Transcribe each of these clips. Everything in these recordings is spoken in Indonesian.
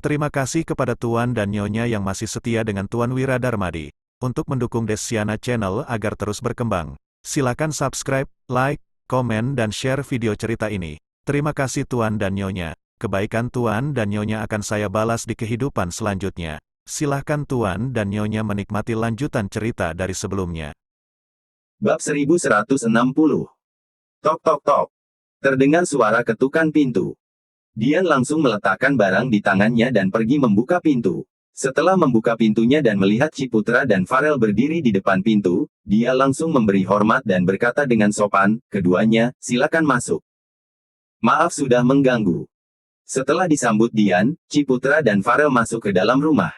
Terima kasih kepada Tuan dan Nyonya yang masih setia dengan Tuan Wira Darmadi. Untuk mendukung Desiana Channel agar terus berkembang, silakan subscribe, like, komen dan share video cerita ini. Terima kasih Tuan dan Nyonya. Kebaikan Tuan dan Nyonya akan saya balas di kehidupan selanjutnya. Silahkan Tuan dan Nyonya menikmati lanjutan cerita dari sebelumnya. Bab 1160. Tok tok tok. Terdengar suara ketukan pintu. Dian langsung meletakkan barang di tangannya dan pergi membuka pintu. Setelah membuka pintunya dan melihat Ciputra dan Farel berdiri di depan pintu, dia langsung memberi hormat dan berkata dengan sopan, "Keduanya, silakan masuk. Maaf sudah mengganggu." Setelah disambut Dian, Ciputra dan Farel masuk ke dalam rumah.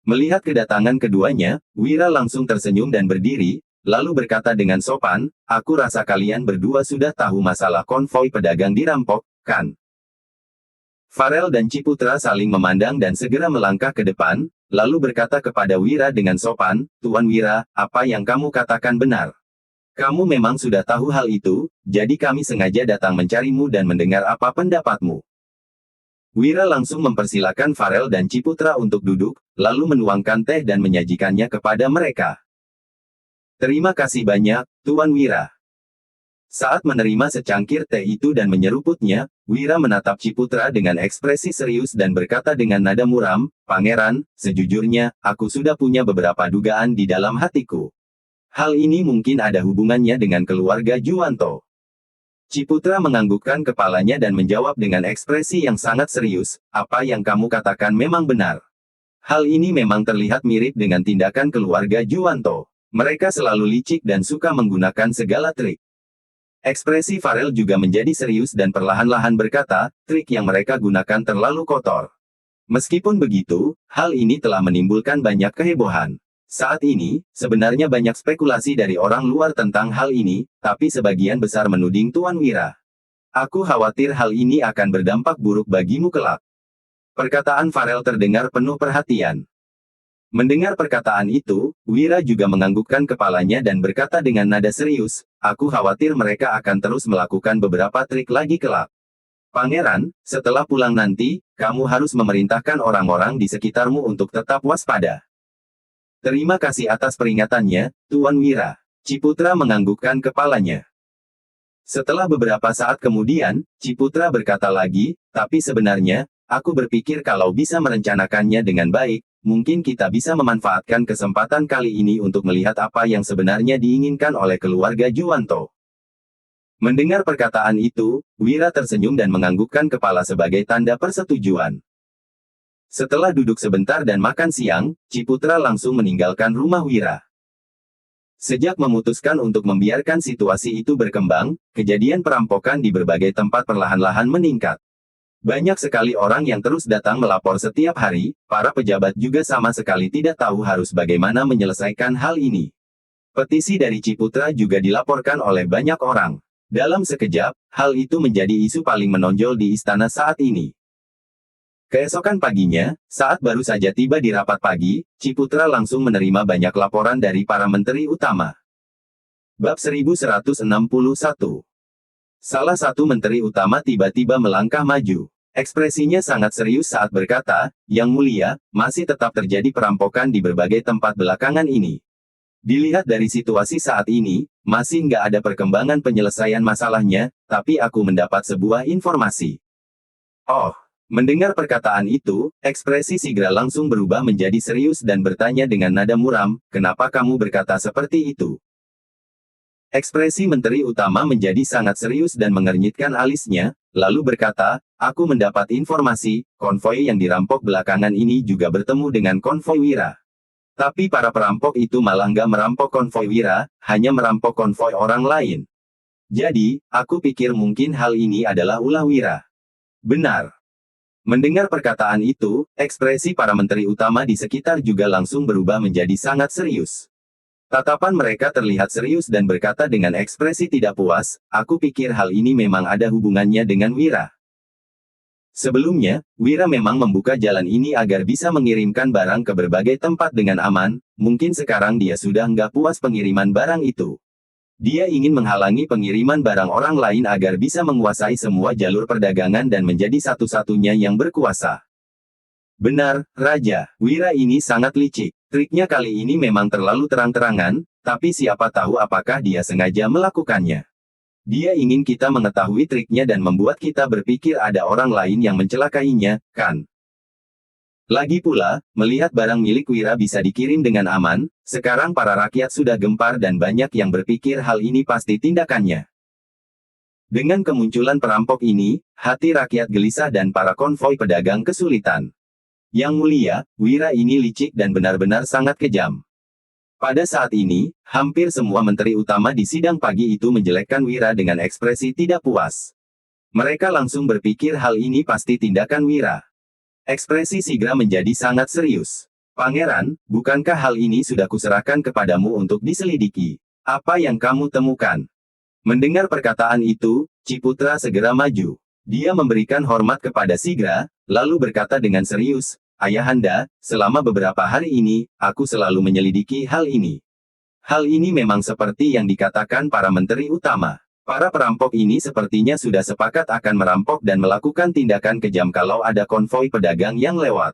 Melihat kedatangan keduanya, Wira langsung tersenyum dan berdiri, lalu berkata dengan sopan, "Aku rasa kalian berdua sudah tahu masalah konvoi pedagang dirampok, kan?" Farel dan Ciputra saling memandang dan segera melangkah ke depan, lalu berkata kepada Wira dengan sopan, "Tuan Wira, apa yang kamu katakan benar. Kamu memang sudah tahu hal itu, jadi kami sengaja datang mencarimu dan mendengar apa pendapatmu." Wira langsung mempersilakan Farel dan Ciputra untuk duduk, lalu menuangkan teh dan menyajikannya kepada mereka. "Terima kasih banyak, Tuan Wira." Saat menerima secangkir teh itu dan menyeruputnya, Wira menatap Ciputra dengan ekspresi serius dan berkata dengan nada muram, "Pangeran, sejujurnya, aku sudah punya beberapa dugaan di dalam hatiku. Hal ini mungkin ada hubungannya dengan keluarga Juwanto." Ciputra menganggukkan kepalanya dan menjawab dengan ekspresi yang sangat serius, "Apa yang kamu katakan memang benar. Hal ini memang terlihat mirip dengan tindakan keluarga Juwanto. Mereka selalu licik dan suka menggunakan segala trik." Ekspresi Farel juga menjadi serius dan perlahan-lahan berkata, "Trik yang mereka gunakan terlalu kotor." Meskipun begitu, hal ini telah menimbulkan banyak kehebohan. Saat ini, sebenarnya banyak spekulasi dari orang luar tentang hal ini, tapi sebagian besar menuding Tuan Wira. "Aku khawatir hal ini akan berdampak buruk bagimu kelak." Perkataan Farel terdengar penuh perhatian. Mendengar perkataan itu, Wira juga menganggukkan kepalanya dan berkata dengan nada serius, "Aku khawatir mereka akan terus melakukan beberapa trik lagi kelak. Pangeran, setelah pulang nanti, kamu harus memerintahkan orang-orang di sekitarmu untuk tetap waspada." "Terima kasih atas peringatannya, Tuan Wira." Ciputra menganggukkan kepalanya. Setelah beberapa saat kemudian, Ciputra berkata lagi, "Tapi sebenarnya, aku berpikir kalau bisa merencanakannya dengan baik, mungkin kita bisa memanfaatkan kesempatan kali ini untuk melihat apa yang sebenarnya diinginkan oleh keluarga Juwanto." Mendengar perkataan itu, Wira tersenyum dan menganggukkan kepala sebagai tanda persetujuan. Setelah duduk sebentar dan makan siang, Ciputra langsung meninggalkan rumah Wira. Sejak memutuskan untuk membiarkan situasi itu berkembang, kejadian perampokan di berbagai tempat perlahan-lahan meningkat. Banyak sekali orang yang terus datang melapor setiap hari, para pejabat juga sama sekali tidak tahu harus bagaimana menyelesaikan hal ini. Petisi dari Ciputra juga dilaporkan oleh banyak orang. Dalam sekejap, hal itu menjadi isu paling menonjol di istana saat ini. Keesokan paginya, saat baru saja tiba di rapat pagi, Ciputra langsung menerima banyak laporan dari para menteri utama. Bab 1161. Salah satu menteri utama tiba-tiba melangkah maju. Ekspresinya sangat serius saat berkata, "Yang mulia, masih tetap terjadi perampokan di berbagai tempat belakangan ini. Dilihat dari situasi saat ini, masih nggak ada perkembangan penyelesaian masalahnya, tapi aku mendapat sebuah informasi." Oh. Mendengar perkataan itu, ekspresi Sigra langsung berubah menjadi serius dan bertanya dengan nada muram, "Kenapa kamu berkata seperti itu?" Ekspresi menteri utama menjadi sangat serius dan mengernyitkan alisnya, lalu berkata, "Aku mendapat informasi, konvoi yang dirampok belakangan ini juga bertemu dengan konvoi Wira. Tapi para perampok itu malah nggak merampok konvoi Wira, hanya merampok konvoi orang lain. Jadi, aku pikir mungkin hal ini adalah ulah Wira." Benar. Mendengar perkataan itu, ekspresi para menteri utama di sekitar juga langsung berubah menjadi sangat serius. Tatapan mereka terlihat serius dan berkata dengan ekspresi tidak puas, "Aku pikir hal ini memang ada hubungannya dengan Wira. Sebelumnya, Wira memang membuka jalan ini agar bisa mengirimkan barang ke berbagai tempat dengan aman, mungkin sekarang dia sudah nggak puas pengiriman barang itu. Dia ingin menghalangi pengiriman barang orang lain agar bisa menguasai semua jalur perdagangan dan menjadi satu-satunya yang berkuasa." Benar, Raja. Wira ini sangat licik. Triknya kali ini memang terlalu terang-terangan, tapi siapa tahu apakah dia sengaja melakukannya. Dia ingin kita mengetahui triknya dan membuat kita berpikir ada orang lain yang mencelakainya, kan? Lagi pula, melihat barang milik Wira bisa dikirim dengan aman, sekarang para rakyat sudah gempar dan banyak yang berpikir hal ini pasti tindakannya. Dengan kemunculan perampok ini, hati rakyat gelisah dan para konvoi pedagang kesulitan. Yang mulia, Wira ini licik dan benar-benar sangat kejam. Pada saat ini, hampir semua menteri utama di sidang pagi itu menjelekkan Wira dengan ekspresi tidak puas. Mereka langsung berpikir hal ini pasti tindakan Wira. Ekspresi Sigra menjadi sangat serius. Pangeran, bukankah hal ini sudah kuserahkan kepadamu untuk diselidiki? Apa yang kamu temukan? Mendengar perkataan itu, Ciputra segera maju. Dia memberikan hormat kepada Sigra, lalu berkata dengan serius, Ayahanda, selama beberapa hari ini, aku selalu menyelidiki hal ini. Hal ini memang seperti yang dikatakan para menteri utama. Para perampok ini sepertinya sudah sepakat akan merampok dan melakukan tindakan kejam kalau ada konvoi pedagang yang lewat.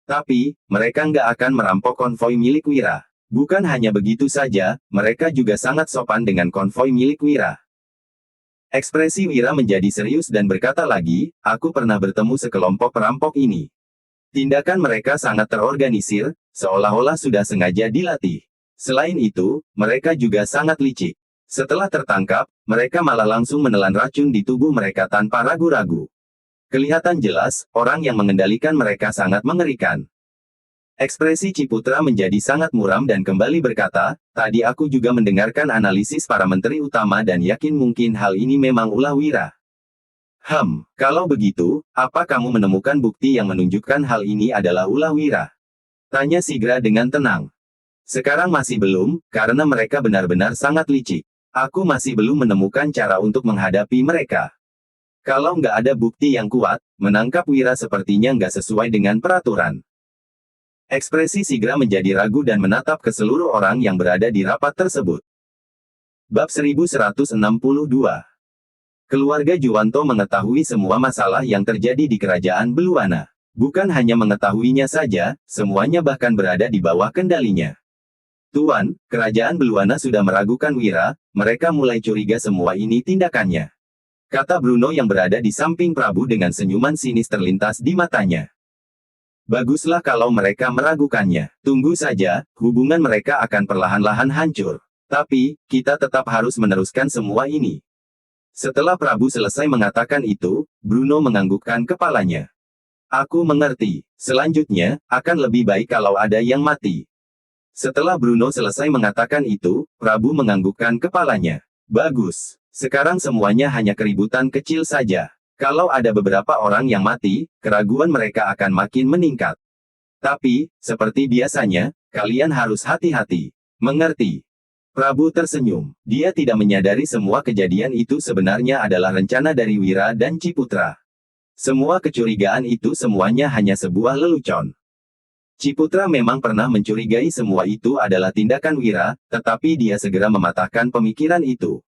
Tapi, mereka nggak akan merampok konvoi milik Wira. Bukan hanya begitu saja, mereka juga sangat sopan dengan konvoi milik Wira. Ekspresi Wira menjadi serius dan berkata lagi, aku pernah bertemu sekelompok perampok ini. Tindakan mereka sangat terorganisir, seolah-olah sudah sengaja dilatih. Selain itu, mereka juga sangat licik. Setelah tertangkap, mereka malah langsung menelan racun di tubuh mereka tanpa ragu-ragu. Kelihatan jelas, orang yang mengendalikan mereka sangat mengerikan. Ekspresi Ciputra menjadi sangat muram dan kembali berkata, tadi aku juga mendengarkan analisis para menteri utama dan yakin mungkin hal ini memang ulah Wira. Kalau begitu, apa kamu menemukan bukti yang menunjukkan hal ini adalah ulah Wira? Tanya Sigra dengan tenang. Sekarang masih belum, karena mereka benar-benar sangat licik. Aku masih belum menemukan cara untuk menghadapi mereka. Kalau nggak ada bukti yang kuat, menangkap Wira sepertinya nggak sesuai dengan peraturan. Ekspresi Sigra menjadi ragu dan menatap ke seluruh orang yang berada di rapat tersebut. Bab 1162. Keluarga Juwanto mengetahui semua masalah yang terjadi di kerajaan Beluana. Bukan hanya mengetahuinya saja, semuanya bahkan berada di bawah kendalinya. Tuan, kerajaan Beluana sudah meragukan Wira, mereka mulai curiga semua ini tindakannya. Kata Bruno yang berada di samping Prabu dengan senyuman sinis terlintas di matanya. Baguslah kalau mereka meragukannya. Tunggu saja, hubungan mereka akan perlahan-lahan hancur. Tapi, kita tetap harus meneruskan semua ini. Setelah Prabu selesai mengatakan itu, Bruno menganggukkan kepalanya. Aku mengerti. Selanjutnya, akan lebih baik kalau ada yang mati. Setelah Bruno selesai mengatakan itu, Prabu menganggukkan kepalanya. Bagus. Sekarang semuanya hanya keributan kecil saja. Kalau ada beberapa orang yang mati, keraguan mereka akan makin meningkat. Tapi, seperti biasanya, kalian harus hati-hati. Mengerti? Prabu tersenyum. Dia tidak menyadari semua kejadian itu sebenarnya adalah rencana dari Wira dan Ciputra. Semua kecurigaan itu semuanya hanya sebuah lelucon. Ciputra memang pernah mencurigai semua itu adalah tindakan Wira, tetapi dia segera mematahkan pemikiran itu.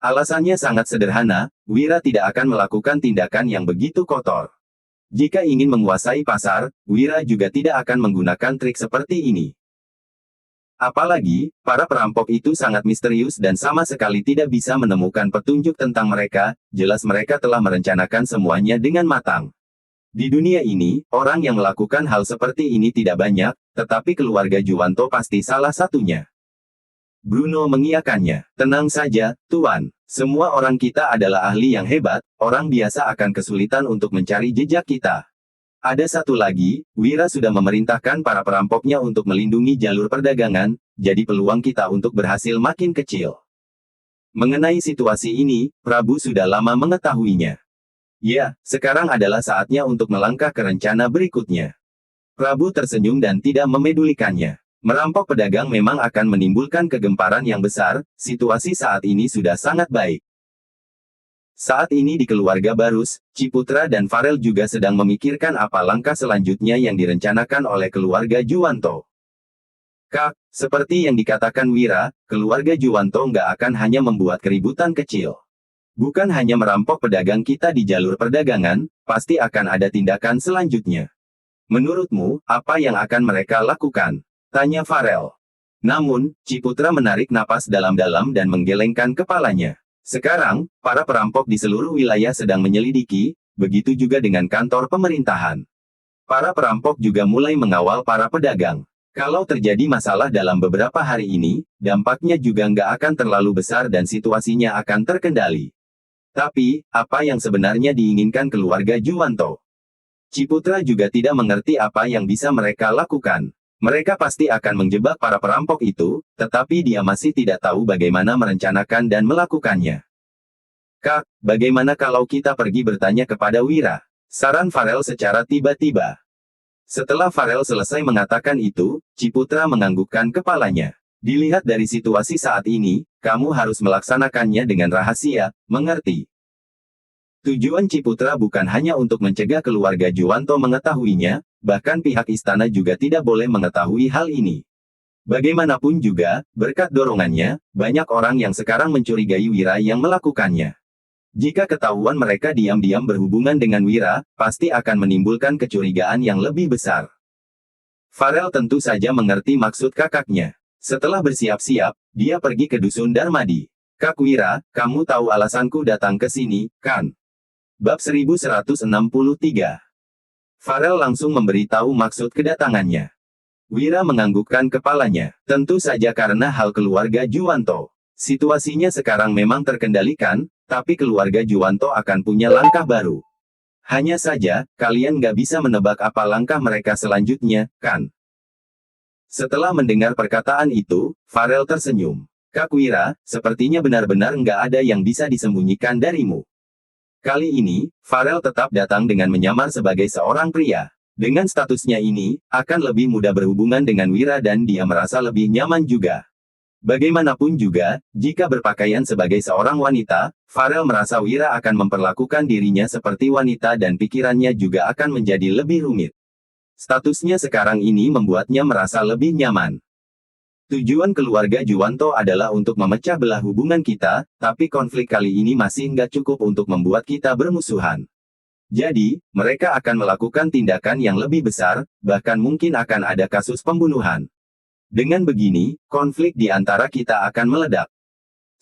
Alasannya sangat sederhana, Wira tidak akan melakukan tindakan yang begitu kotor. Jika ingin menguasai pasar, Wira juga tidak akan menggunakan trik seperti ini. Apalagi, para perampok itu sangat misterius dan sama sekali tidak bisa menemukan petunjuk tentang mereka, jelas mereka telah merencanakan semuanya dengan matang. Di dunia ini, orang yang melakukan hal seperti ini tidak banyak, tetapi keluarga Juwanto pasti salah satunya. Bruno mengiyakannya. Tenang saja, Tuan. Semua orang kita adalah ahli yang hebat, orang biasa akan kesulitan untuk mencari jejak kita. Ada satu lagi, Wira sudah memerintahkan para perampoknya untuk melindungi jalur perdagangan, jadi peluang kita untuk berhasil makin kecil. Mengenai situasi ini, Prabu sudah lama mengetahuinya. Ya, sekarang adalah saatnya untuk melangkah ke rencana berikutnya. Prabu tersenyum dan tidak memedulikannya. Merampok pedagang memang akan menimbulkan kegemparan yang besar, situasi saat ini sudah sangat baik. Saat ini di keluarga Barus, Ciputra dan Farel juga sedang memikirkan apa langkah selanjutnya yang direncanakan oleh keluarga Juwanto. Kak, seperti yang dikatakan Wira, keluarga Juwanto nggak akan hanya membuat keributan kecil. Bukan hanya merampok pedagang kita di jalur perdagangan, pasti akan ada tindakan selanjutnya. Menurutmu, apa yang akan mereka lakukan? Tanya Farel. Namun, Ciputra menarik napas dalam-dalam dan menggelengkan kepalanya. Sekarang, para perampok di seluruh wilayah sedang menyelidiki, begitu juga dengan kantor pemerintahan. Para perampok juga mulai mengawal para pedagang. Kalau terjadi masalah dalam beberapa hari ini, dampaknya juga nggak akan terlalu besar dan situasinya akan terkendali. Tapi, apa yang sebenarnya diinginkan keluarga Juwanto? Ciputra juga tidak mengerti apa yang bisa mereka lakukan. Mereka pasti akan menjebak para perampok itu, tetapi dia masih tidak tahu bagaimana merencanakan dan melakukannya. Kak, bagaimana kalau kita pergi bertanya kepada Wira? Saran Farel secara tiba-tiba. Setelah Farel selesai mengatakan itu, Ciputra menganggukkan kepalanya. Dilihat dari situasi saat ini, kamu harus melaksanakannya dengan rahasia, mengerti? Tujuan Ciputra bukan hanya untuk mencegah keluarga Juwanto mengetahuinya, bahkan pihak istana juga tidak boleh mengetahui hal ini. Bagaimanapun juga, berkat dorongannya, banyak orang yang sekarang mencurigai Wira yang melakukannya. Jika ketahuan mereka diam-diam berhubungan dengan Wira, pasti akan menimbulkan kecurigaan yang lebih besar. Farel tentu saja mengerti maksud kakaknya. Setelah bersiap-siap, dia pergi ke dusun Darmadi. Kak Wira, kamu tahu alasanku datang ke sini, kan? Bab 1163. Farel langsung memberitahu maksud kedatangannya. Wira menganggukkan kepalanya. Tentu saja karena hal keluarga Juwanto. Situasinya sekarang memang terkendalikan, tapi keluarga Juwanto akan punya langkah baru. Hanya saja, kalian nggak bisa menebak apa langkah mereka selanjutnya, kan? Setelah mendengar perkataan itu, Farel tersenyum. Kak Wira, sepertinya benar-benar nggak ada yang bisa disembunyikan darimu. Kali ini, Farel tetap datang dengan menyamar sebagai seorang pria. Dengan statusnya ini, akan lebih mudah berhubungan dengan Wira dan dia merasa lebih nyaman juga. Bagaimanapun juga, jika berpakaian sebagai seorang wanita, Farel merasa Wira akan memperlakukan dirinya seperti wanita dan pikirannya juga akan menjadi lebih rumit. Statusnya sekarang ini membuatnya merasa lebih nyaman. Tujuan keluarga Juwanto adalah untuk memecah belah hubungan kita, tapi konflik kali ini masih nggak cukup untuk membuat kita bermusuhan. Jadi, mereka akan melakukan tindakan yang lebih besar, bahkan mungkin akan ada kasus pembunuhan. Dengan begini, konflik di antara kita akan meledak.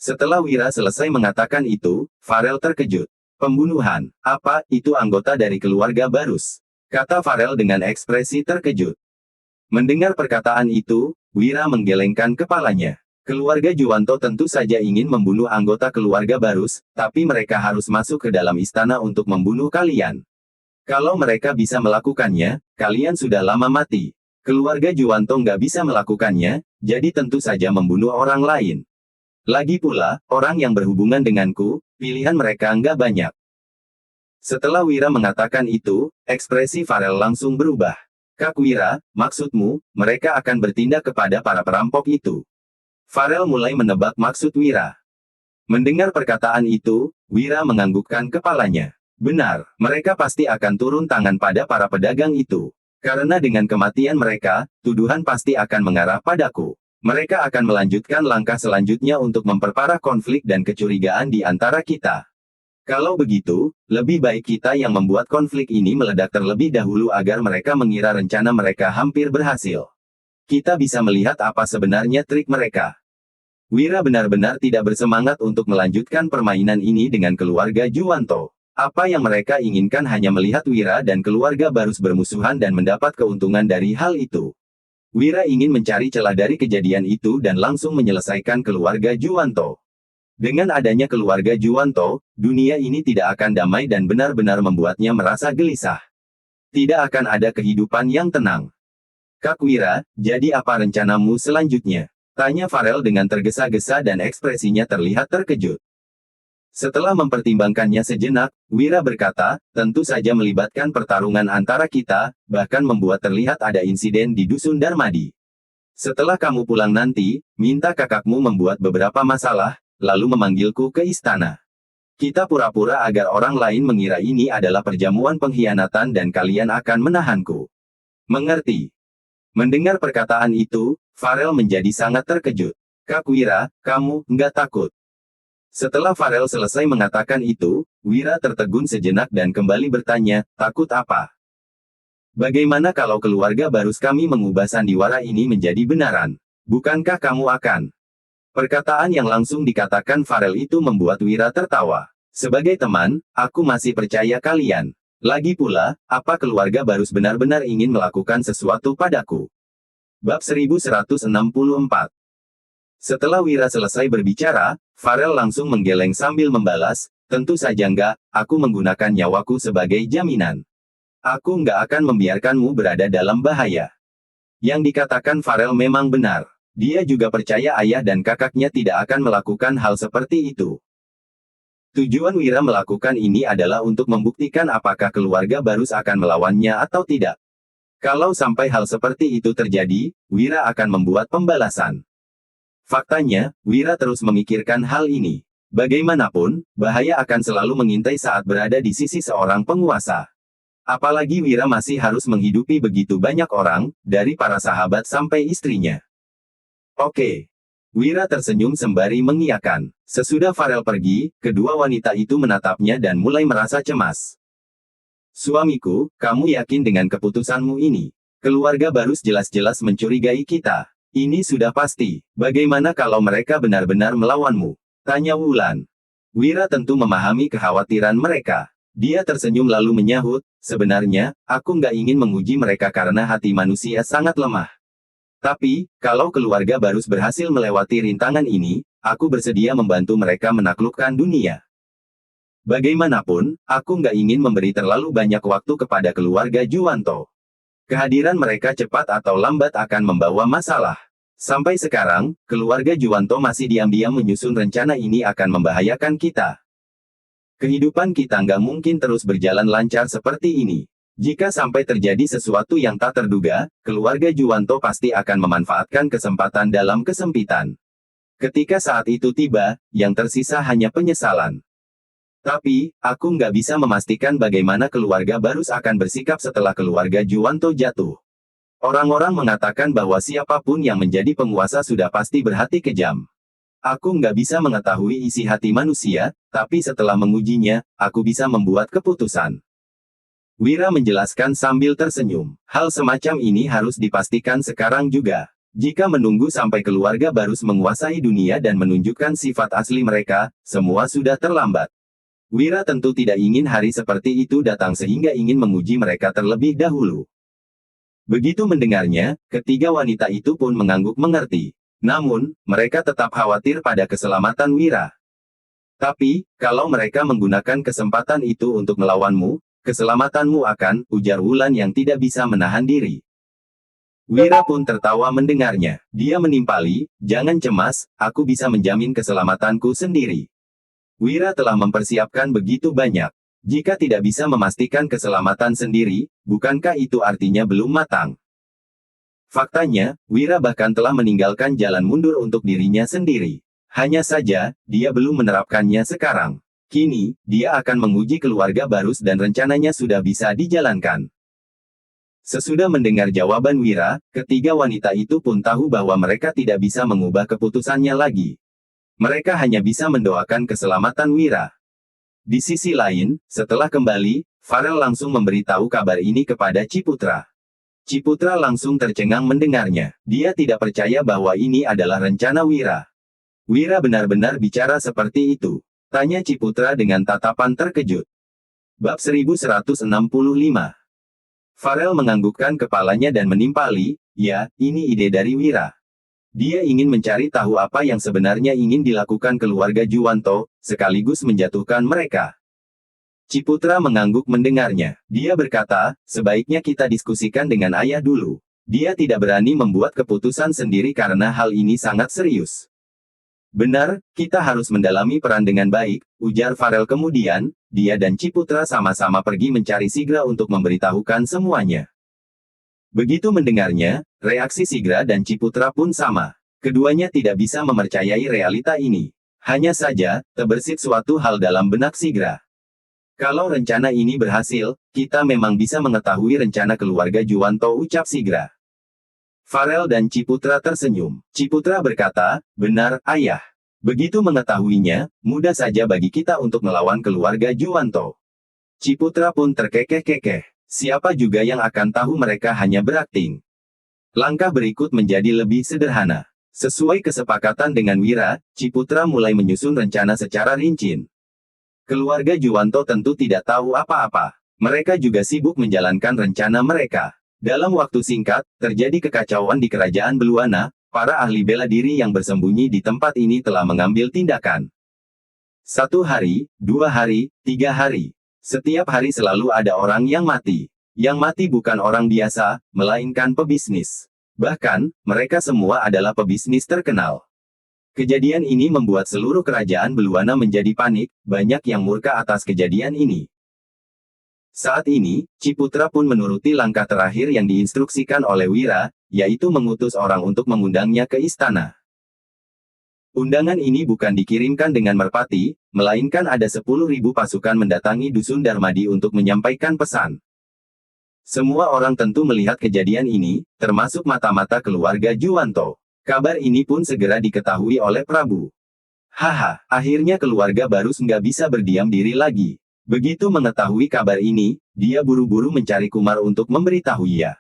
Setelah Wira selesai mengatakan itu, Farel terkejut. Pembunuhan, apa, itu anggota dari keluarga Barus? Kata Farel dengan ekspresi terkejut. Mendengar perkataan itu, Wira menggelengkan kepalanya. Keluarga Juwanto tentu saja ingin membunuh anggota keluarga Barus, tapi mereka harus masuk ke dalam istana untuk membunuh kalian. Kalau mereka bisa melakukannya, kalian sudah lama mati. Keluarga Juwanto nggak bisa melakukannya, jadi tentu saja membunuh orang lain. Lagi pula, orang yang berhubungan denganku, pilihan mereka nggak banyak. Setelah Wira mengatakan itu, ekspresi Farel langsung berubah. Kak Wira, maksudmu, mereka akan bertindak kepada para perampok itu? Farel mulai menebak maksud Wira. Mendengar perkataan itu, Wira menganggukkan kepalanya. Benar, mereka pasti akan turun tangan pada para pedagang itu. Karena dengan kematian mereka, tuduhan pasti akan mengarah padaku. Mereka akan melanjutkan langkah selanjutnya untuk memperparah konflik dan kecurigaan di antara kita. Kalau begitu, lebih baik kita yang membuat konflik ini meledak terlebih dahulu agar mereka mengira rencana mereka hampir berhasil. Kita bisa melihat apa sebenarnya trik mereka. Wira benar-benar tidak bersemangat untuk melanjutkan permainan ini dengan keluarga Juwanto. Apa yang mereka inginkan hanya melihat Wira dan keluarga Barus bermusuhan dan mendapat keuntungan dari hal itu. Wira ingin mencari celah dari kejadian itu dan langsung menyelesaikan keluarga Juwanto. Dengan adanya keluarga Juwanto, dunia ini tidak akan damai dan benar-benar membuatnya merasa gelisah. Tidak akan ada kehidupan yang tenang. Kak Wira, jadi apa rencanamu selanjutnya? Tanya Farel dengan tergesa-gesa dan ekspresinya terlihat terkejut. Setelah mempertimbangkannya sejenak, Wira berkata, tentu saja melibatkan pertarungan antara kita, bahkan membuat terlihat ada insiden di dusun Darmadi. Setelah kamu pulang nanti, minta kakakmu membuat beberapa masalah, lalu memanggilku ke istana. Kita pura-pura agar orang lain mengira ini adalah perjamuan pengkhianatan dan kalian akan menahanku. Mengerti? Mendengar perkataan itu, Farel menjadi sangat terkejut. Kak Wira, kamu nggak takut? Setelah Farel selesai mengatakan itu, Wira tertegun sejenak dan kembali bertanya, takut apa? Bagaimana kalau keluarga Barus kami mengubah sandiwara ini menjadi benaran? Bukankah kamu akan? Perkataan yang langsung dikatakan Farel itu membuat Wira tertawa. Sebagai teman, aku masih percaya kalian. Lagi pula, apa keluarga Barus benar-benar ingin melakukan sesuatu padaku? Bab 1164. Setelah Wira selesai berbicara, Farel langsung menggeleng sambil membalas, tentu saja enggak, aku menggunakan nyawaku sebagai jaminan. Aku enggak akan membiarkanmu berada dalam bahaya. Yang dikatakan Farel memang benar. Dia juga percaya ayah dan kakaknya tidak akan melakukan hal seperti itu. Tujuan Wira melakukan ini adalah untuk membuktikan apakah keluarga Barus akan melawannya atau tidak. Kalau sampai hal seperti itu terjadi, Wira akan membuat pembalasan. Faktanya, Wira terus memikirkan hal ini. Bagaimanapun, bahaya akan selalu mengintai saat berada di sisi seorang penguasa. Apalagi Wira masih harus menghidupi begitu banyak orang, dari para sahabat sampai istrinya. Oke. Wira tersenyum sembari mengiyakan. Sesudah Farel pergi, kedua wanita itu menatapnya dan mulai merasa cemas. Suamiku, kamu yakin dengan keputusanmu ini? Keluarga Barus jelas-jelas mencurigai kita. Ini sudah pasti. Bagaimana kalau mereka benar-benar melawanmu? Tanya Wulan. Wira tentu memahami kekhawatiran mereka. Dia tersenyum lalu menyahut, sebenarnya, aku nggak ingin menguji mereka karena hati manusia sangat lemah. Tapi, kalau keluarga Barus berhasil melewati rintangan ini, aku bersedia membantu mereka menaklukkan dunia. Bagaimanapun, aku nggak ingin memberi terlalu banyak waktu kepada keluarga Juwanto. Kehadiran mereka cepat atau lambat akan membawa masalah. Sampai sekarang, keluarga Juwanto masih diam-diam menyusun rencana ini akan membahayakan kita. Kehidupan kita nggak mungkin terus berjalan lancar seperti ini. Jika sampai terjadi sesuatu yang tak terduga, keluarga Juwanto pasti akan memanfaatkan kesempatan dalam kesempitan. Ketika saat itu tiba, yang tersisa hanya penyesalan. Tapi, aku nggak bisa memastikan bagaimana keluarga Barus akan bersikap setelah keluarga Juwanto jatuh. Orang-orang mengatakan bahwa siapapun yang menjadi penguasa sudah pasti berhati kejam. Aku nggak bisa mengetahui isi hati manusia, tapi setelah mengujinya, aku bisa membuat keputusan. Wira menjelaskan sambil tersenyum. Hal semacam ini harus dipastikan sekarang juga. Jika menunggu sampai keluarga Barus menguasai dunia dan menunjukkan sifat asli mereka, semua sudah terlambat. Wira tentu tidak ingin hari seperti itu datang sehingga ingin menguji mereka terlebih dahulu. Begitu mendengarnya, ketiga wanita itu pun mengangguk mengerti. Namun, mereka tetap khawatir pada keselamatan Wira. Tapi, kalau mereka menggunakan kesempatan itu untuk melawanmu, keselamatanmu akan, ujar Wulan yang tidak bisa menahan diri. Wira pun tertawa mendengarnya. Dia menimpali, jangan cemas, aku bisa menjamin keselamatanku sendiri. Wira telah mempersiapkan begitu banyak. Jika tidak bisa memastikan keselamatan sendiri, bukankah itu artinya belum matang? Faktanya, Wira bahkan telah meninggalkan jalan mundur untuk dirinya sendiri. Hanya saja, dia belum menerapkannya sekarang. Kini, dia akan menguji keluarga Barus dan rencananya sudah bisa dijalankan. Sesudah mendengar jawaban Wira, ketiga wanita itu pun tahu bahwa mereka tidak bisa mengubah keputusannya lagi. Mereka hanya bisa mendoakan keselamatan Wira. Di sisi lain, setelah kembali, Farel langsung memberitahu kabar ini kepada Ciputra. Ciputra langsung tercengang mendengarnya. Dia tidak percaya bahwa ini adalah rencana Wira. Wira benar-benar bicara seperti itu? Tanya Ciputra dengan tatapan terkejut. Bab 1165. Farel menganggukkan kepalanya dan menimpali, ya, ini ide dari Wira. Dia ingin mencari tahu apa yang sebenarnya ingin dilakukan keluarga Juwanto, sekaligus menjatuhkan mereka. Ciputra mengangguk mendengarnya. Dia berkata, sebaiknya kita diskusikan dengan ayah dulu. Dia tidak berani membuat keputusan sendiri karena hal ini sangat serius. Benar, kita harus mendalami peran dengan baik, ujar Farel kemudian, dia dan Ciputra sama-sama pergi mencari Sigra untuk memberitahukan semuanya. Begitu mendengarnya, reaksi Sigra dan Ciputra pun sama. Keduanya tidak bisa mempercayai realita ini. Hanya saja, terbersit suatu hal dalam benak Sigra. Kalau rencana ini berhasil, kita memang bisa mengetahui rencana keluarga Juwanto, ucap Sigra. Farel dan Ciputra tersenyum. Ciputra berkata, benar, ayah. Begitu mengetahuinya, mudah saja bagi kita untuk melawan keluarga Juwanto. Ciputra pun terkekeh-kekeh. Siapa juga yang akan tahu mereka hanya berakting? Langkah berikut menjadi lebih sederhana. Sesuai kesepakatan dengan Wira, Ciputra mulai menyusun rencana secara rinci. Keluarga Juwanto tentu tidak tahu apa-apa. Mereka juga sibuk menjalankan rencana mereka. Dalam waktu singkat, terjadi kekacauan di kerajaan Beluana. Para ahli bela diri yang bersembunyi di tempat ini telah mengambil tindakan. 1 hari, 2 hari, 3 hari. Setiap hari selalu ada orang yang mati. Yang mati bukan orang biasa, melainkan pebisnis. Bahkan, mereka semua adalah pebisnis terkenal. Kejadian ini membuat seluruh kerajaan Beluana menjadi panik, banyak yang murka atas kejadian ini. Saat ini, Ciputra pun menuruti langkah terakhir yang diinstruksikan oleh Wira, yaitu mengutus orang untuk mengundangnya ke istana. Undangan ini bukan dikirimkan dengan merpati, melainkan ada 10.000 pasukan mendatangi Dusun Darmadi untuk menyampaikan pesan. Semua orang tentu melihat kejadian ini, termasuk mata-mata keluarga Juwanto. Kabar ini pun segera diketahui oleh Prabu. Haha, akhirnya keluarga Barus nggak bisa berdiam diri lagi. Begitu mengetahui kabar ini, dia buru-buru mencari Kumar untuk memberitahu ia.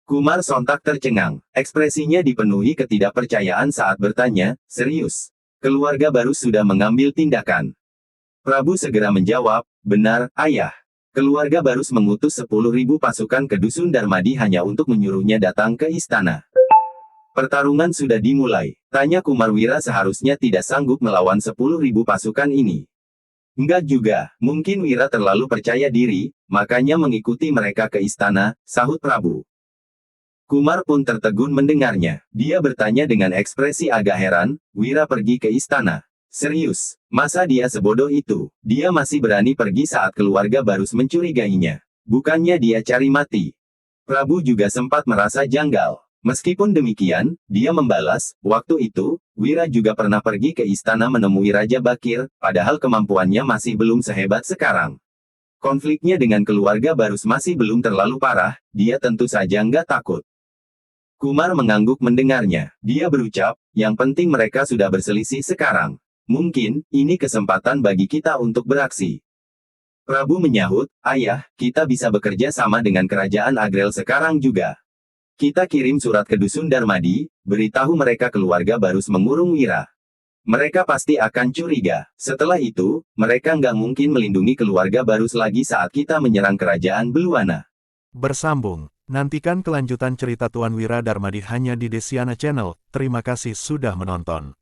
Kumar sontak tercengang, ekspresinya dipenuhi ketidakpercayaan saat bertanya, serius? Keluarga Barus sudah mengambil tindakan. Prabu segera menjawab, benar, ayah. Keluarga Barus mengutus 10.000 pasukan ke Dusun Darmadi hanya untuk menyuruhnya datang ke istana. Pertarungan sudah dimulai. Tanya Kumar. Wira seharusnya tidak sanggup melawan 10.000 pasukan ini. Enggak juga, mungkin Wira terlalu percaya diri, makanya mengikuti mereka ke istana, sahut Prabu. Kumar pun tertegun mendengarnya. Dia bertanya dengan ekspresi agak heran, Wira pergi ke istana. Serius, masa dia sebodoh itu? Dia masih berani pergi saat keluarga Barus mencurigainya. Bukannya dia cari mati? Prabu juga sempat merasa janggal. Meskipun demikian, dia membalas, waktu itu, Wira juga pernah pergi ke istana menemui Raja Bakir, padahal kemampuannya masih belum sehebat sekarang. Konfliknya dengan keluarga Barus masih belum terlalu parah, dia tentu saja nggak takut. Kumar mengangguk mendengarnya. Dia berucap, yang penting mereka sudah berselisih sekarang. Mungkin, ini kesempatan bagi kita untuk beraksi. Prabu menyahut, ayah, kita bisa bekerja sama dengan kerajaan Agrel sekarang juga. Kita kirim surat ke Dusun Darmadi, beritahu mereka keluarga Barus mengurung Wira. Mereka pasti akan curiga. Setelah itu, mereka nggak mungkin melindungi keluarga Barus lagi saat kita menyerang kerajaan Beluana. Bersambung. Nantikan kelanjutan cerita Tuan Wira Darmadi hanya di Desiana Channel. Terima kasih sudah menonton.